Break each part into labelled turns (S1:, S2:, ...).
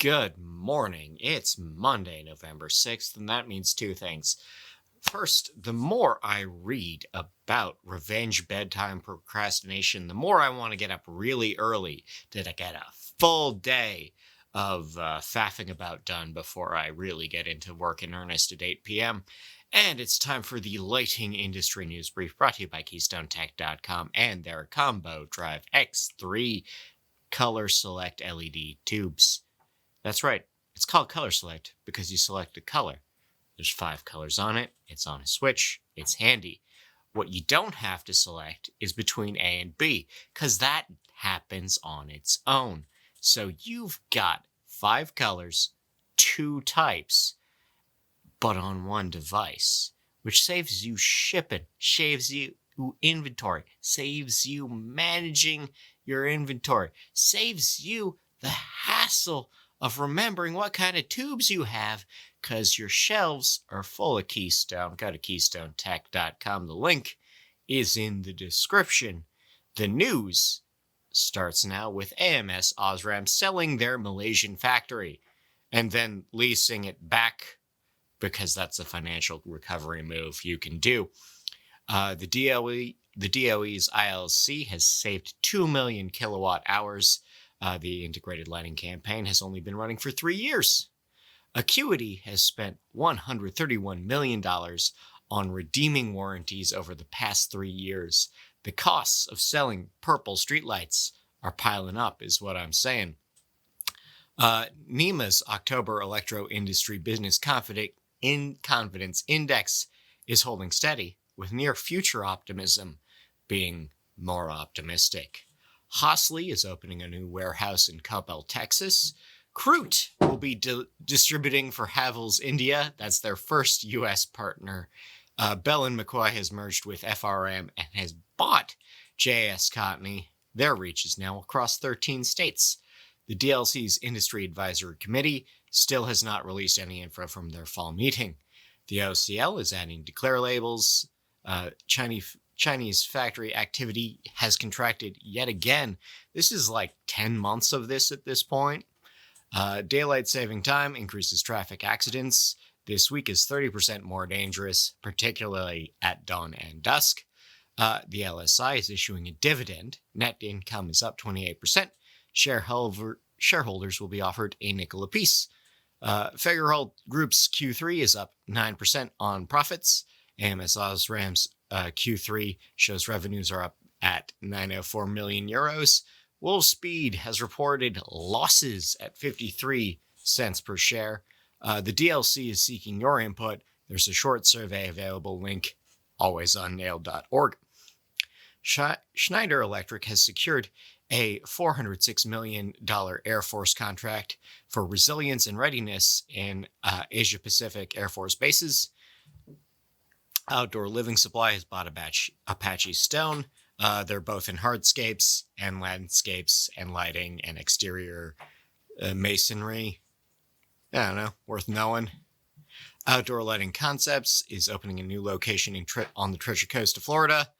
S1: Good morning. It's Monday, November 6th, and that means two things. First, the more I read about revenge bedtime procrastination, the more I want to get up really early to get a full day of faffing about done before I really get into work in earnest at 8 p.m. And it's time for the lighting industry news brief brought to you by KeystoneTech.com and their Combo Drive X3 Color Select LED tubes. That's right. It's called Color Select because you select a color. There's 5 colors on it. It's on a switch. It's handy. What you don't have to select is between A and B because that happens on its own. So you've got 5 colors, 2 types, but on one device, which saves you shipping, saves you inventory, saves you managing your inventory, saves you the hassle of remembering what kind of tubes you have because your shelves are full of Keystone. Go to KeystoneTech.com. The link is in the description. The news starts now with AMS Osram selling their Malaysian factory and then leasing it back because that's a financial recovery move you can do. The DOE's ILC has saved 2 million kilowatt hours. The integrated lighting campaign has only been running for 3 years. Acuity has spent $131 million on redeeming warranties over the past 3 years. The costs of selling purple streetlights are piling up, is what I'm saying. NEMA's October Electro Industry Business Confidence Index is holding steady, with near-future optimism being more optimistic. Hosley is opening a new warehouse in Coppell, Texas. Crute will be distributing for Havells India. That's their first U.S. partner. Bell & McCoy has merged with FRM and has bought J.S. Cotney. Their reach is now across 13 states. The DLC's Industry Advisory Committee still has not released any info from their fall meeting. The OCL is adding declare labels. Chinese factory activity has contracted yet again. This is like 10 months of this at this point. Daylight saving time increases traffic accidents. This week is 30% more dangerous, particularly at dawn and dusk. The LSI is issuing a dividend. Net income is up 28%. Shareholders will be offered a nickel apiece. Fagerhult Group's Q3 is up 9% on profits. AMS Osram's Q3 shows revenues are up at 904 million euros. Wolfspeed has reported losses at 53 cents per share. The DLC is seeking your input. There's a short survey available, link always on nail.org. Schneider Electric has secured a $406 million Air Force contract for resilience and readiness in Asia-Pacific Air Force bases. Outdoor Living Supply has bought Apache Stone. They're both in hardscapes and landscapes and lighting and exterior masonry. I don't know, worth knowing. Outdoor Lighting Concepts is opening a new location on the Treasure Coast of Florida.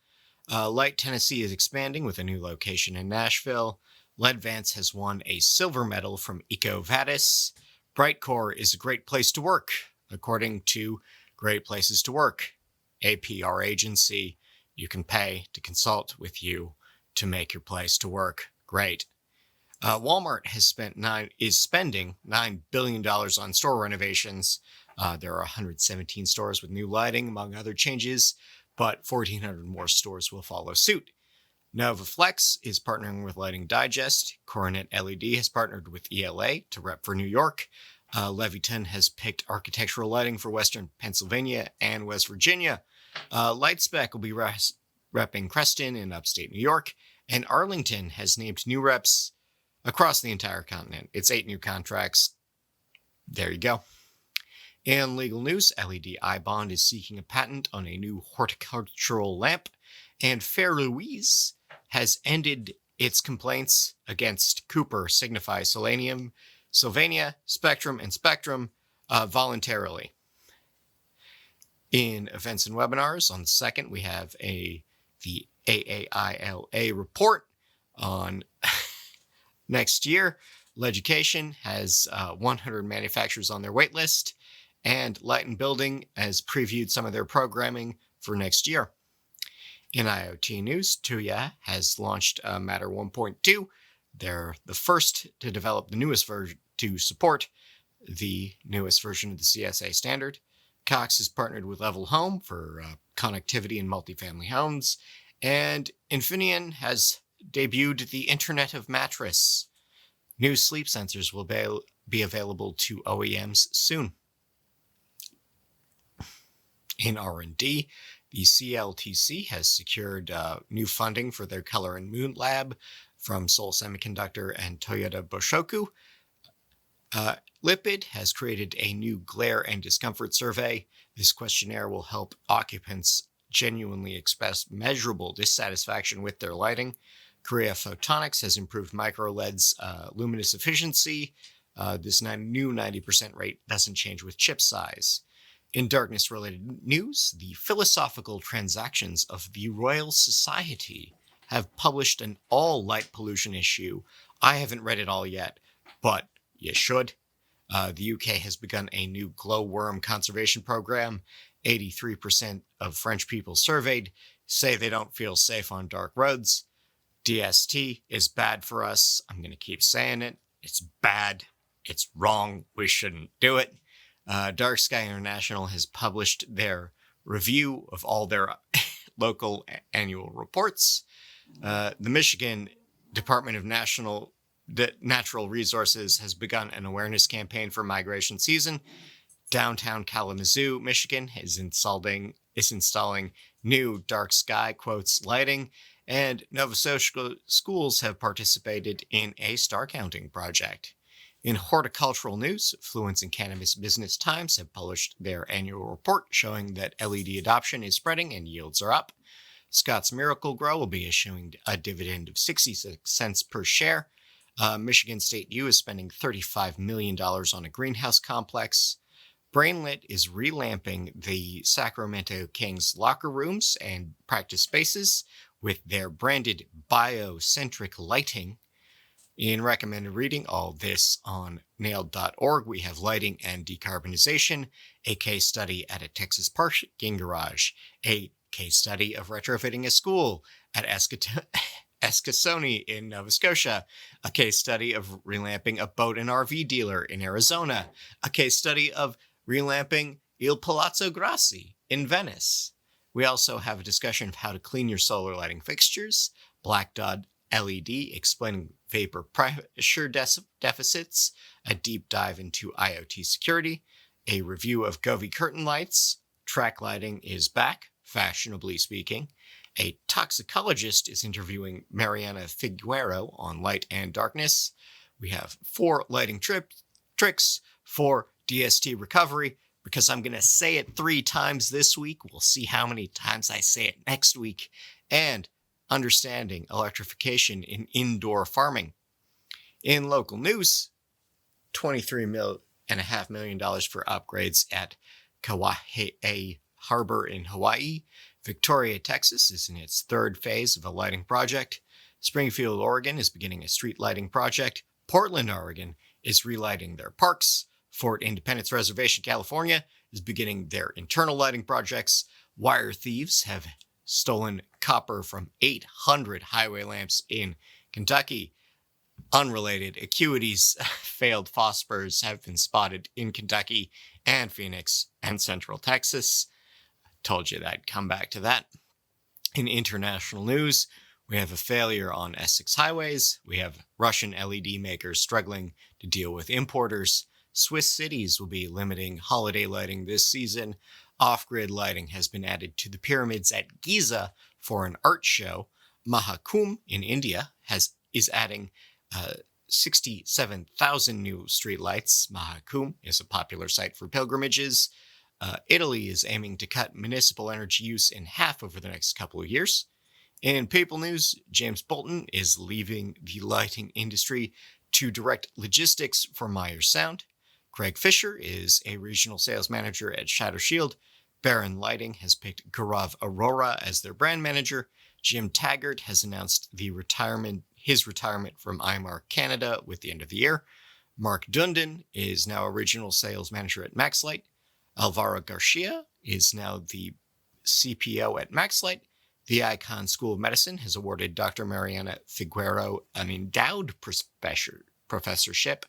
S1: Light Tennessee is expanding with a new location in Nashville. Ledvance has won a silver medal from EcoVadis. Brightcore is a great place to work, according to Great Places to Work, a PR agency you can pay to consult with you to make your place to work great. Walmart is spending $9 billion on store renovations. There are 117 stores with new lighting, among other changes, but 1,400 more stores will follow suit. NovaFlex is partnering with Lighting Digest. Coronet LED has partnered with ELA to rep for New York. Leviton has picked architectural lighting for Western Pennsylvania and West Virginia. Lightspec will be repping Creston in upstate New York. And Arlington has named new reps across the entire continent. It's 8 new contracts. There you go. In legal news, LED iBond is seeking a patent on a new horticultural lamp, and Fair Louise has ended its complaints against Cooper, Signify, Sylvania, Spectrum, and Spectrum voluntarily. In events and webinars, on the 2nd, we have the AAILA report on next year. Leducation has 100 manufacturers on their wait list, and Light and Building has previewed some of their programming for next year. In IoT news, Tuya has launched Matter 1.2. They're the first to develop the newest version to support the newest version of the CSA standard. Cox has partnered with Level Home for connectivity in multifamily homes, and Infineon has debuted the Internet of Mattress. New sleep sensors will be available to OEMs soon. In R&D, the CLTC has secured new funding for their Color and Moon Lab from Seoul Semiconductor and Toyota Boshoku. Lipid has created a new glare and discomfort survey. This questionnaire will help occupants genuinely express measurable dissatisfaction with their lighting. Korea Photonics has improved micro-LED's luminous efficiency. This new 90% rate doesn't change with chip size. In darkness-related news, the Philosophical Transactions of the Royal Society have published an all-light pollution issue. I haven't read it all yet, but you should. The UK has begun a new glowworm conservation program. 83% of French people surveyed say they don't feel safe on dark roads. DST is bad for us. I'm going to keep saying it. It's bad. It's wrong. We shouldn't do it. Dark Sky International has published their review of all their local annual reports. The Michigan Department of Natural Resources has begun an awareness campaign for migration season. Downtown Kalamazoo, Michigan is installing new dark sky quotes lighting, and Nova Scotia schools have participated in a star counting project. In horticultural news, Fluence and Cannabis Business Times have published their annual report showing that LED adoption is spreading and yields are up. Scott's Miracle Grow will be issuing a dividend of 66 cents per share. Michigan State U is spending $35 million on a greenhouse complex. Brainlit is relamping the Sacramento Kings locker rooms and practice spaces with their branded biocentric lighting. In recommended reading, all this on nailed.org, we have lighting and decarbonization, a case study at a Texas parking garage, a case study of retrofitting a school at Eskasoni in Nova Scotia, a case study of relamping a boat and RV dealer in Arizona, a case study of relamping Il Palazzo Grassi in Venice. We also have a discussion of how to clean your solar lighting fixtures, Black Dot LED explaining vapor pressure deficits, a deep dive into IoT security, a review of Govee curtain lights, track lighting is back, fashionably speaking. A toxicologist is interviewing Mariana Figuero on light and darkness. We have 4 lighting tricks for DST recovery, because I'm going to say it 3 times this week. We'll see how many times I say it next week. And understanding electrification in indoor farming. In local news, $23.5 million for upgrades at Kauai Harbor in Hawaii. Victoria, Texas is in its 3rd phase of a lighting project. Springfield, Oregon is beginning a street lighting project. Portland, Oregon is relighting their parks. Fort Independence Reservation, California is beginning their internal lighting projects. Wire thieves have stolen copper from 800 highway lamps in Kentucky. Unrelated, Acuity's failed phosphors have been spotted in Kentucky and Phoenix and Central Texas. Told you that I'd come back to that. In international news, we have a failure on Essex highways. We have Russian LED makers struggling to deal with importers. Swiss cities will be limiting holiday lighting this season. Off-grid lighting has been added to the pyramids at Giza for an art show. Mahakumbh in India is adding 67,000 new streetlights. Mahakumbh is a popular site for pilgrimages. Italy is aiming to cut municipal energy use in half over the next couple of years. In people news, James Bolton is leaving the lighting industry to direct logistics for Myers Sound. Craig Fisher is a regional sales manager at Shadow Shield. Baron Lighting has picked Gaurav Arora as their brand manager. Jim Taggart has announced the retirement his retirement from IMAR Canada with the end of the year. Mark Dundon is now a regional sales manager at Maxlight. Alvaro Garcia is now the CPO at Maxlight. The Icahn School of Medicine has awarded Dr. Mariana Figueroa an endowed professorship.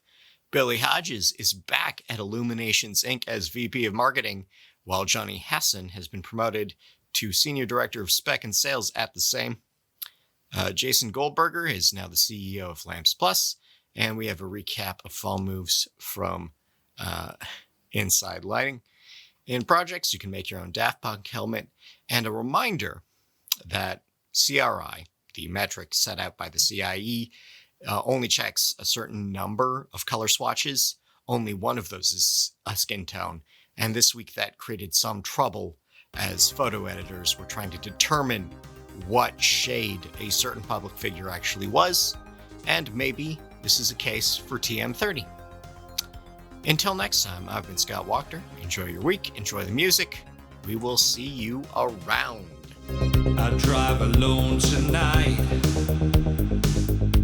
S1: Billy Hodges is back at Illuminations Inc. as VP of Marketing, while Johnny Hassan has been promoted to Senior Director of Spec and Sales at the same. Jason Goldberger is now the CEO of Lamps Plus, and we have a recap of fall moves from Inside Lighting. In projects, you can make your own Daft Punk helmet, and a reminder that CRI, the metric set out by the CIE, only checks a certain number of color swatches. Only one of those is a skin tone, and this week that created some trouble as photo editors were trying to determine what shade a certain public figure actually was, and maybe this is a case for TM30. Until next time, I've been Scott Wachter. Enjoy your week, enjoy the music. We will see you around.
S2: I drive alone tonight.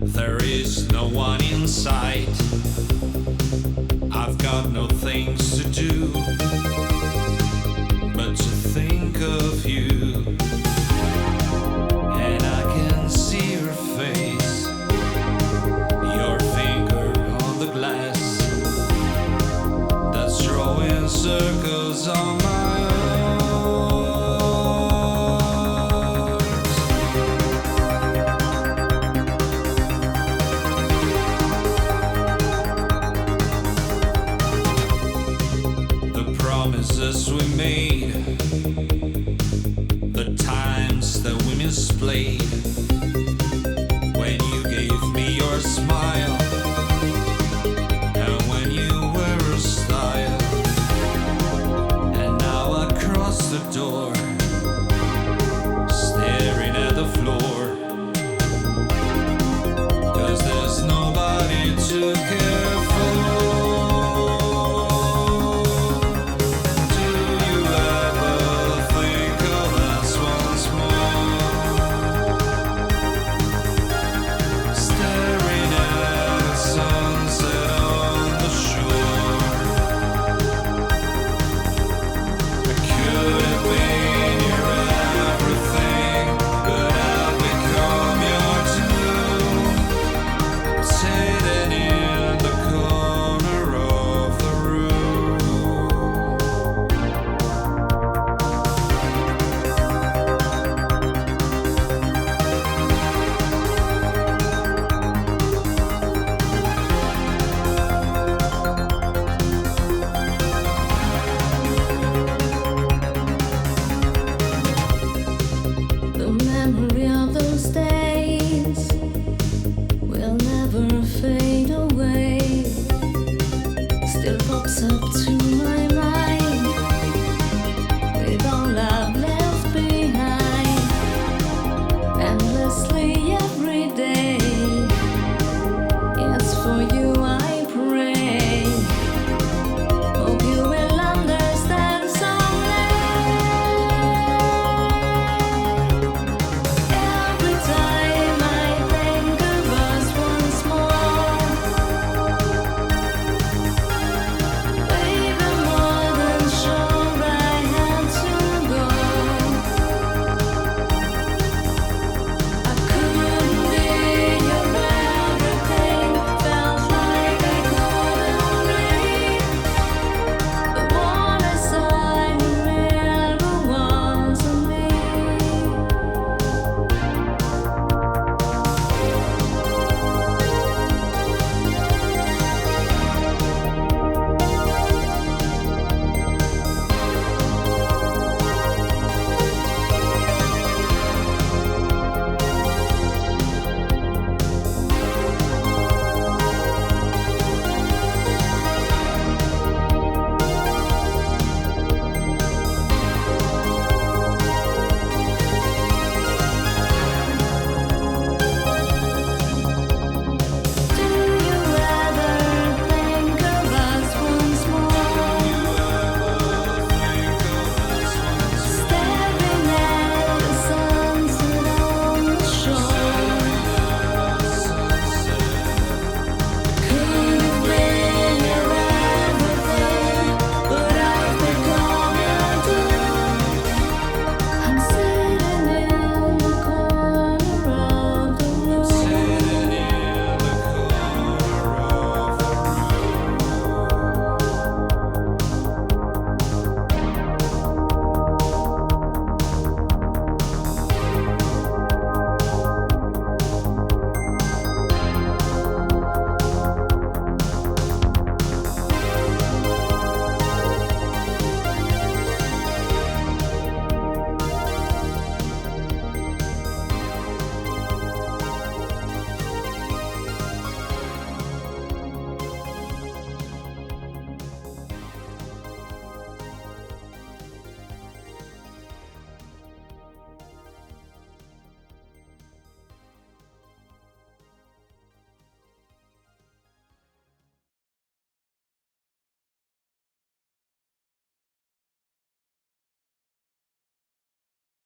S2: There is no one in sight. I've got no things to do but to think of you. And I can see your face, your finger on the glass that's drawing circles on my promises we made, the times that we misplayed, when you gave me your smile, and when you were a style, and now I cross the door, staring at the floor, 'cause there's nobody to care for. Fade away, still pops up to